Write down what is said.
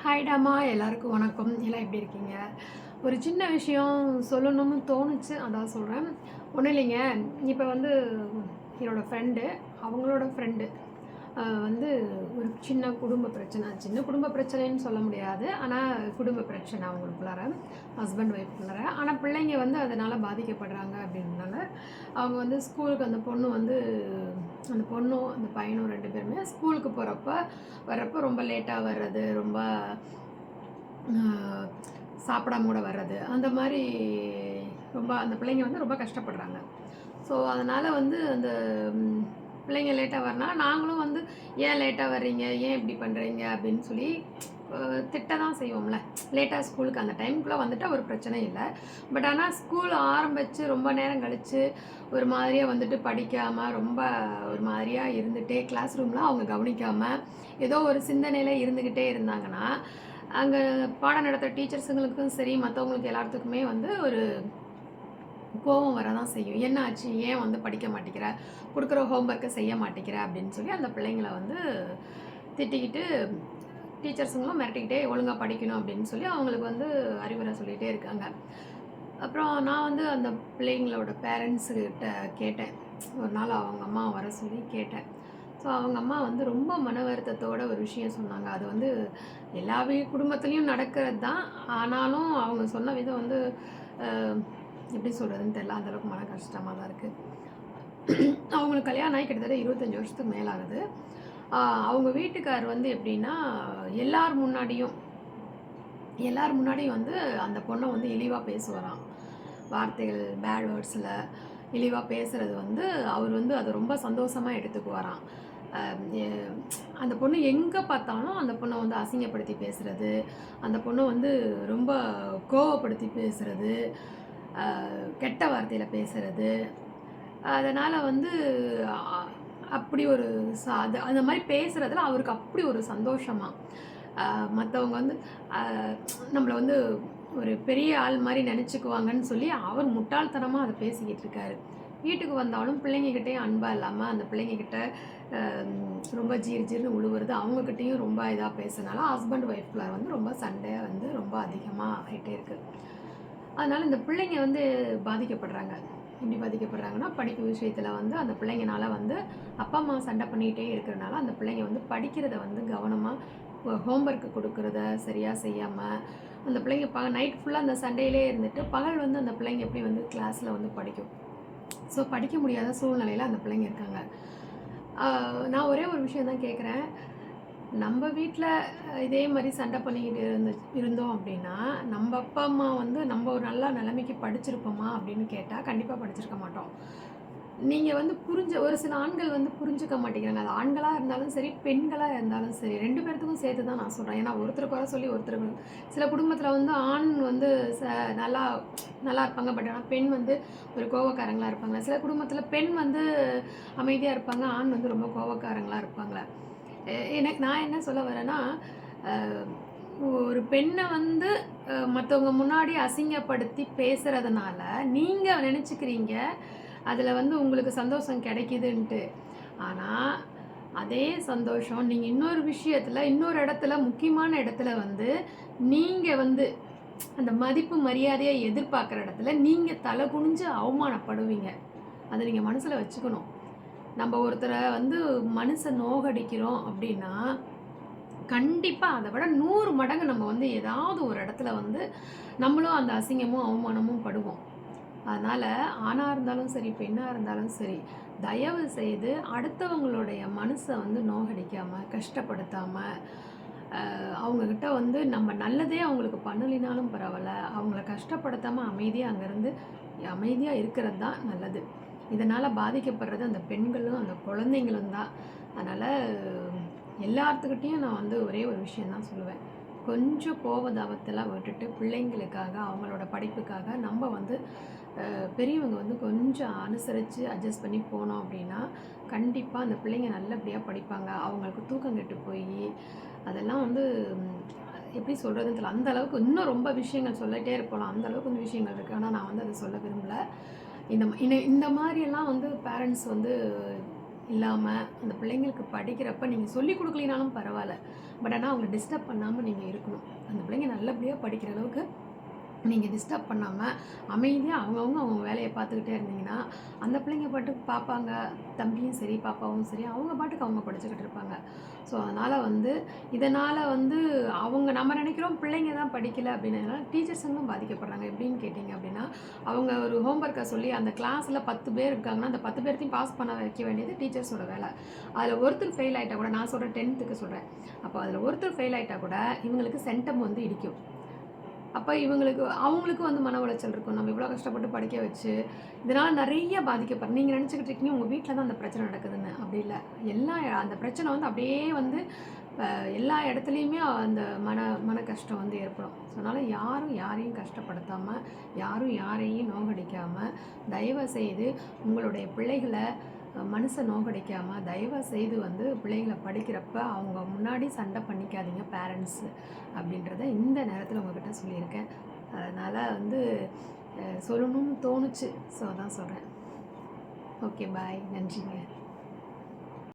ஹாய்டாமா எல்லாருக்கும் வணக்கம். எல்லாம் எப்படி இருக்கீங்க? ஒரு சின்ன விஷயம் சொல்லணும்னு தோணுச்சு, அதான் சொல்கிறேன். ஒன்றும் இல்லைங்க. இப்போ வந்து என்னோடய ஃப்ரெண்டு, அவங்களோட ஃப்ரெண்டு வந்து ஒரு சின்ன குடும்ப பிரச்சனை. சின்ன குடும்ப பிரச்சனைன்னு சொல்ல முடியாது, ஆனால் குடும்ப பிரச்சனை அவங்களுக்குள்ளார, ஹஸ்பண்ட் ஒய்ஃப்குள்ளார. ஆனால் பிள்ளைங்க வந்து அதனால் பாதிக்கப்படுறாங்க அப்படின்றனால அவங்க வந்து ஸ்கூலுக்கு அந்த பொண்ணு வந்து அந்த பொண்ணும் அந்த பையனும் 2 பேருமே ஸ்கூலுக்கு வர்றப்போ ரொம்ப லேட்டாக வர்றது, ரொம்ப சாப்பிடாம கூட வர்றது, அந்த மாதிரி ரொம்ப அந்த பிள்ளைங்க வந்து ரொம்ப கஷ்டப்படுறாங்க. ஸோ அதனால் வந்து அந்த பிள்ளைங்க லேட்டாக வரனால நாங்களும் வந்து ஏன் லேட்டாக வர்றீங்க, ஏன் இப்படி பண்ணுறீங்க அப்படின்னு சொல்லி திட்ட தான் செய்வோம்ல. லேட்டாக ஸ்கூலுக்கு அந்த டைமுக்குள்ளே வந்துட்டால் ஒரு பிரச்சனை இல்லை. பட் ஆனால் ஸ்கூல் ஆரம்பித்து ரொம்ப நேரம் கழித்து ஒரு மாதிரியாக வந்துட்டு படிக்காமல் ரொம்ப ஒரு மாதிரியாக இருந்துகிட்டே கிளாஸ் ரூமில் அவங்க கவனிக்காமல் ஏதோ ஒரு சிந்தனையில் இருந்துக்கிட்டே இருந்தாங்கன்னா அங்கே பாடம் நடத்துகிற டீச்சர்ஸுங்களுக்கும் சரி, மற்றவங்களுக்கு எல்லாத்துக்குமே வந்து ஒரு கோவம் வர தான் செய்யும். என்ன ஆச்சு, ஏன் வந்து படிக்க மாட்டேங்கிற, கொடுக்குற ஹோம்ஒர்க்கை செய்ய மாட்டேங்கிற அப்படின்னு சொல்லி அந்த பிள்ளைங்களை வந்து திட்டிக்கிட்டு டீச்சர்ஸுங்களும் மிரட்டிக்கிட்டே ஒழுங்காக படிக்கணும் அப்படின்னு சொல்லி அவங்களுக்கு வந்து அறிவுரை சொல்லிகிட்டே இருக்காங்க. அப்புறம் நான் வந்து அந்த பிள்ளைங்களோட பேரண்ட்ஸுக்கிட்ட கேட்டேன். ஒரு நாள் அவங்க அம்மா வர சொல்லி கேட்டேன். ஸோ அவங்க அம்மா வந்து ரொம்ப மன வருத்தத்தோட ஒரு விஷயம் சொன்னாங்க. அது வந்து எல்லா குடும்பத்துலேயும் நடக்கிறது தான். ஆனாலும் அவங்க சொன்ன விதம் வந்து எப்படி சொல்கிறதுன்னு தெரியல. அந்தளவுக்கு மன கஷ்டமாக தான் இருக்குது. அவங்களுக்கு கல்யாணம் ஆகி கிட்டத்தட்ட 25 வருஷத்துக்கு மேலே ஆகுது. அவங்க வீட்டுக்கார் வந்து எப்படின்னா எல்லார் முன்னாடியும் வந்து அந்த பொண்ணை வந்து இழிவாக பேசுவாராம். வார்த்தைகள் பேட் வேர்ட்ஸில் இழிவாக பேசுகிறது வந்து அவர் வந்து அதை ரொம்ப சந்தோஷமாக எடுத்துக்குவாராம். அந்த பொண்ணு எங்கே பார்த்தாலும் அந்த பொண்ணை வந்து அசிங்கப்படுத்தி பேசுகிறது, அந்த பொண்ணை வந்து ரொம்ப கோவப்படுத்தி பேசுகிறது, கெட்ட வார்த்தையில் பேசுகிறது. அதனால் வந்து அப்படி ஒரு அந்த மாதிரி பேசுகிறதுல அவருக்கு அப்படி ஒரு சந்தோஷமாக மற்றவங்க வந்து நம்மளை வந்து ஒரு பெரிய ஆள் மாதிரி நினச்சிக்குவாங்கன்னு சொல்லி அவர் முட்டாள்தனமாக அதை பேசிக்கிட்டு இருக்காரு. வீட்டுக்கு வந்தாலும் பிள்ளைங்கக்கிட்டேயும் அன்பாக இல்லாமல் அந்த பிள்ளைங்கக்கிட்ட ரொம்ப ஜீர்னு உழுவுறது, அவங்கக்கிட்டேயும் ரொம்ப இதாக பேசுனால ஹஸ்பண்ட் ஒய்ஃப்குள்ள வந்து ரொம்ப சண்டை வந்து ரொம்ப அதிகமாக ஆகிட்டே இருக்குது. அதனால் இந்த பிள்ளைங்க வந்து பாதிக்கப்படுறாங்க. எப்படி பாதிக்கப்படுறாங்கன்னா, படிப்பு விஷயத்தில் வந்து அந்த பிள்ளைங்கனால வந்து அப்பா அம்மா சண்டை பண்ணிகிட்டே இருக்கிறனால அந்த பிள்ளைங்க வந்து படிக்கிறத வந்து கவனமாக ஹோம்ஒர்க்கு கொடுக்குறத சரியாக செய்யாமல் அந்த பிள்ளைங்க நைட் ஃபுல்லாக அந்த சண்டையிலே இருந்துட்டு பகல் வந்து அந்த பிள்ளைங்க எப்படி வந்து கிளாஸில் வந்து படிக்கும். ஸோ படிக்க முடியாத சூழ்நிலையில் அந்த பிள்ளைங்க இருக்காங்க. நான் ஒரே ஒரு விஷயம் தான் கேட்குறேன். நம்ம வீட்டில் இதே மாதிரி சண்டை பண்ணிக்கிட்டு இருந்தோம் அப்படின்னா நம்ம அப்பா அம்மா வந்து நம்ம ஒரு நல்ல நிலைமைக்கு படிச்சிருப்போமா அப்படின்னு கேட்டால் கண்டிப்பாக படிச்சிருக்க மாட்டோம். நீங்கள் வந்து ஒரு சில ஆண்கள் வந்து புரிஞ்சுக்க மாட்டேங்கிறாங்க. அது ஆண்களாக இருந்தாலும் சரி, பெண்களாக இருந்தாலும் சரி, 2 பேர்த்துக்கும் சேர்த்து தான் நான் சொல்கிறேன். ஏன்னா ஒருத்தர் குறை சொல்லி ஒருத்தருக்கு சில குடும்பத்தில் வந்து ஆண் வந்து நல்லா நல்லா இருப்பாங்க. பட் ஆனால் பெண் வந்து ஒரு கோவக்காரங்களாக இருப்பாங்க. சில குடும்பத்தில் பெண் வந்து அமைதியாக இருப்பாங்க, ஆண் வந்து ரொம்ப கோவக்காரங்களாக இருப்பாங்களே. நான் என்ன சொல்ல வரேன்னா, ஒரு பெண்ணை வந்து மற்றவங்க முன்னாடி அசிங்கப்படுத்தி பேசுகிறதுனால நீங்கள் நினச்சிக்கிறீங்க அதில் வந்து உங்களுக்கு சந்தோஷம் கிடைக்குதுன்ட்டு. ஆனால் அதே சந்தோஷம் நீங்கள் இன்னொரு விஷயத்தில் இன்னொரு இடத்துல முக்கியமான இடத்துல வந்து நீங்கள் வந்து அந்த மதிப்பு மரியாதையை எதிர்பார்க்குற இடத்துல நீங்கள் தலை குனிஞ்சு அவமானப்படுவீங்க. அதை நீங்கள் மனசில் வச்சுக்கணும். நம்ம ஒருத்தரை வந்து மனுஷன் நோகடிக்கிறோம் அப்படின்னா கண்டிப்பாக அதை விட 100 மடங்கு நம்ம வந்து ஏதாவது ஒரு இடத்துல வந்து நம்மளும் அந்த அசிங்கமும் அவமானமும் படுவோம். அதனால் ஆணாக இருந்தாலும் சரி, பெண்ணாக இருந்தாலும் சரி, தயவு செய்து அடுத்தவங்களுடைய மனசை வந்து நோகடிக்காமல் கஷ்டப்படுத்தாமல் அவங்கக்கிட்ட வந்து நம்ம நல்லதே அவங்களுக்கு பண்ணலினாலும் பரவாயில்ல, அவங்கள கஷ்டப்படுத்தாமல் அமைதியாக அங்கேருந்து அமைதியாக இருக்கிறது தான் நல்லது. இதனால் பாதிக்கப்படுறது அந்த பெண்களும் அந்த குழந்தைங்களும் தான். அதனால் எல்லாத்துக்கிட்டேயும் நான் வந்து ஒரே ஒரு விஷயந்தான் சொல்லுவேன். கொஞ்சம் கோபதாபத்தெல்லாம் விட்டுட்டு பிள்ளைங்களுக்காக அவங்களோட படிப்புக்காக நம்ம வந்து பெரியவங்க வந்து கொஞ்சம் அனுசரித்து அட்ஜஸ்ட் பண்ணி போனோம் அப்படின்னா கண்டிப்பாக அந்த பிள்ளைங்க நல்லபடியாக படிப்பாங்க. அவங்களுக்கு தூக்கம் கெட்டு போய் அதெல்லாம் வந்து எப்படி சொல்கிறதுன்னு தெரியல. அந்தளவுக்கு இன்னும் ரொம்ப விஷயங்கள் சொல்லிகிட்டே இருப்போம். அந்தளவுக்கு கொஞ்சம் விஷயங்கள் இருக்குது. ஆனால் நான் வந்து அதை சொல்ல விரும்பலை. இந்த மாதிரியெல்லாம் வந்து பேரண்ட்ஸ் வந்து இல்லாமல் அந்த பிள்ளைங்களுக்கு படிக்கிறப்ப நீங்கள் சொல்லிக் கொடுக்கலினாலும் பரவாயில்ல, பட் ஆனால் அவங்கள டிஸ்டர்ப் பண்ணாமல் நீங்கள் இருக்கணும். அந்த பிள்ளைங்க நல்லபடியாக படிக்கிற அளவுக்கு நீங்கள் டிஸ்டர்ப் பண்ணாமல் அமைதியாக அவங்க வேலையை பார்த்துக்கிட்டே இருந்தீங்கன்னா, அந்த பிள்ளைங்க பாட்டுக்கு பார்ப்பாங்க. தம்பியும் சரி, பாப்பாவும் சரி, அவங்க பாட்டுக்கு அவங்க படிச்சுக்கிட்டு இருப்பாங்க. ஸோ அதனால் வந்து இதனால் வந்து நம்ம நினைக்கிறோம் பிள்ளைங்க தான் படிக்கலை அப்படின்றதுனால டீச்சர்ஸுங்களும் பாதிக்கப்படுறாங்க. எப்படின்னு கேட்டிங்க அப்படின்னா, அவங்க ஒரு ஹோம்ஒர்க்கை சொல்லி அந்த கிளாஸில் 10 பேர் இருக்காங்கன்னா, அந்த 10 பேர்த்தையும் பாஸ் பண்ண வைக்க வேண்டியது டீச்சர்ஸோட வேலை. அதில் ஒருத்தர் ஃபெயில் ஆகிட்டா கூட, நான் சொல்கிறேன் 10th சொல்கிறேன், அப்போ அதில் ஒருத்தர் ஃபெயில் ஆகிட்டா கூட இவங்களுக்கு சென்டம் வந்து இடிக்கும். அப்போ அவங்களுக்கு வந்து மன உளைச்சல் இருக்கும். நம்ம இவ்வளோ கஷ்டப்பட்டு படிக்க வச்சு, இதனால் நிறைய பாதிக்கப்படுறோம். நீங்கள் நினச்சிக்கிட்டு இருக்கீங்க உங்கள் வீட்டில் தான் அந்த பிரச்சனை நடக்குதுன்னு. அப்படி இல்லை. அந்த பிரச்சனை வந்து அப்படியே வந்து எல்லா இடத்துலையுமே அந்த மன கஷ்டம் வந்து ஏற்படும். ஸோ அதனால் யாரும் யாரையும் கஷ்டப்படுத்தாமல், யாரும் யாரையும் நோகடிக்காமல், தயவுசெய்து உங்களுடைய பிள்ளைகளை மனசை நோகடிக்காமல், தயவுசெய்து வந்து பிள்ளைங்களை படிக்கிறப்ப அவங்க முன்னாடி சண்டை பண்ணிக்காதீங்க பேரண்ட்ஸு அப்படின்றத இந்த நேரத்தில் உங்கள்கிட்ட சொல்லியிருக்கேன். அதனால் வந்து சொல்லணும்னு தோணுச்சு. ஸோ அதான் சொல்கிறேன். ஓகே, பாய். நன்றிங்க.